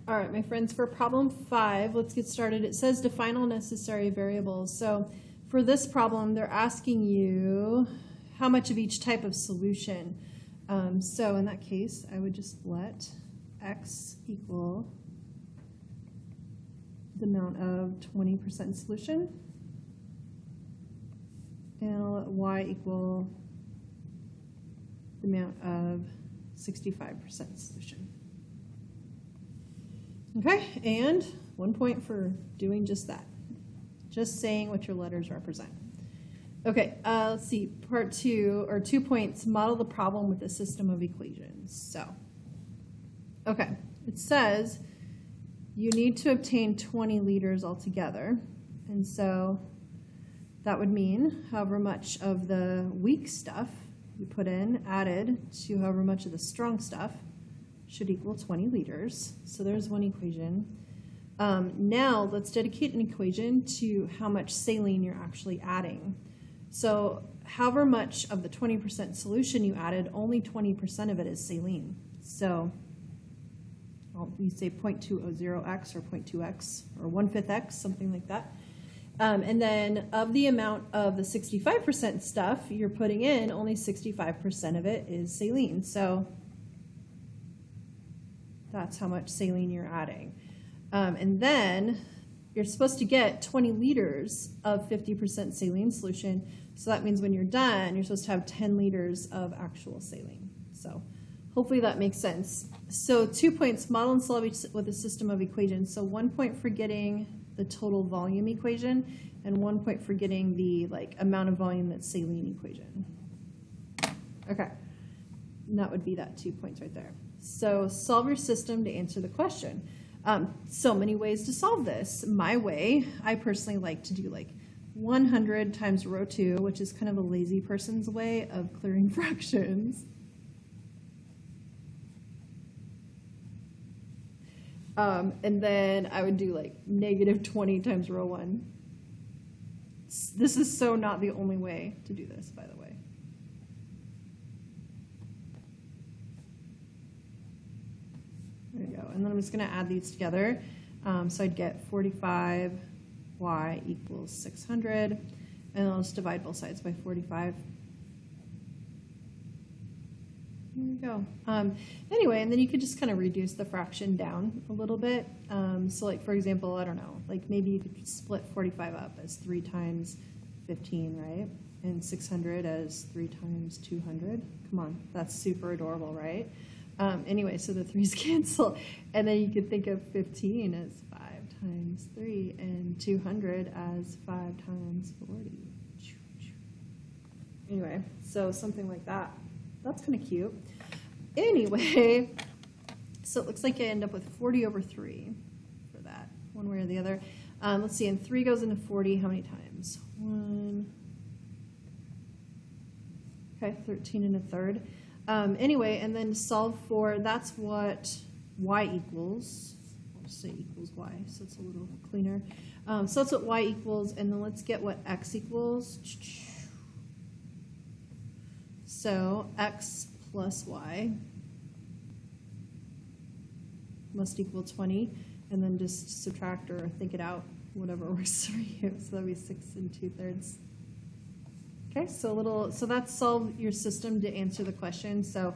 All right, my friends, for problem 5, let's get started. It says define all necessary variables. So for this problem, they're asking you how much of each type of solution. So in that case, I would just let x equal the amount of 20% solution, and I'll let y equal the amount of 65% solution. Okay, and 1 point for doing just that. Just saying what your letters represent. Okay, let's see, part 2, or 2 points, model the problem with a system of equations. So, okay, it says you need to obtain 20 liters altogether. And so that would mean however much of the weak stuff you put in added to however much of the strong stuff should equal 20 liters. So there's one equation. Now let's dedicate an equation to how much saline you're actually adding. So however much of the 20% solution you added, only 20% of it is saline. So we say 0.200x or 0.2x or 1/5 x, something like that. And then of the amount of the 65% stuff you're putting in, only 65% of it is saline. So that's how much saline you're adding. And then you're supposed to get 20 liters of 50% saline solution. So that means when you're done, you're supposed to have 10 liters of actual saline. So hopefully that makes sense. So 2 points, model and solve with a system of equations. So 1 point for getting the total volume equation, and 1 point for getting the amount of volume that's saline equation. Okay, and that would be that 2 points right there. So solve your system to answer the question. So many ways to solve this. My way, I personally like to do 100 times rho 2, which is kind of a lazy person's way of clearing fractions. And then I would do negative 20 times rho 1. This is so not the only way to do this, by the way. There you go. And then I'm just going to add these together. So I'd get 45y equals 600. And I'll just divide both sides by 45. There we go. Anyway, and then you could just kind of reduce the fraction down a little bit. So for example, I don't know, maybe you could split 45 up as 3 times 15, right? And 600 as 3 times 200. Come on, that's super adorable, right? Anyway, so the 3's cancel. And then you could think of 15 as 5 times 3 and 200 as 5 times 40. Anyway, so something like that. That's kind of cute. Anyway, so it looks like I end up with 40 over 3 for that, one way or the other. Let's see, and 3 goes into 40 how many times? 1. Okay, 13 and a third. Anyway, and then solve for, that's what y equals. I'll just say equals y, so it's a little cleaner. So that's what y equals, and then let's get what x equals. So x plus y must equal 20, and then just subtract or think it out, whatever works for you. So that'd be 6 2/3. Okay, so that's solve your system to answer the question. So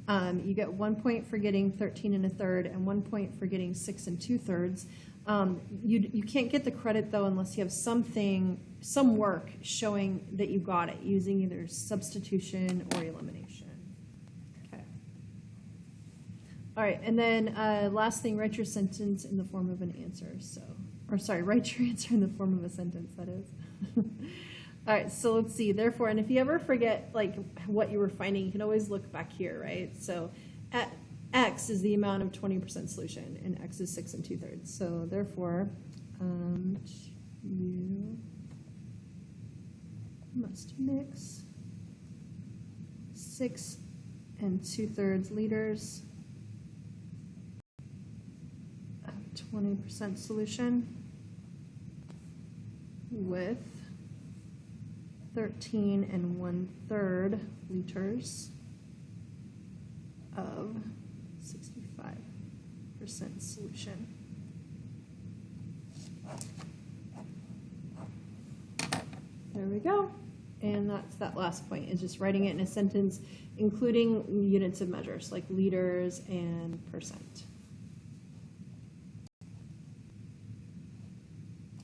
you get 1 point for getting 13 and a third, and 1 point for getting 6 2/3. You can't get the credit though unless you have some work showing that you got it using either substitution or elimination. Okay. All right, and then last thing, write your sentence in the form of an answer. Write your answer in the form of a sentence, that is. All right, so let's see. Therefore, and if you ever forget what you were finding, you can always look back here, right? So x is the amount of 20% solution, and x is 6 2/3. So therefore, you must mix 6 2/3 liters of 20% solution with 13 1/3 liters of 65% percent solution. There we go. And that's that last point, is just writing it in a sentence, including units of measures like liters and percent.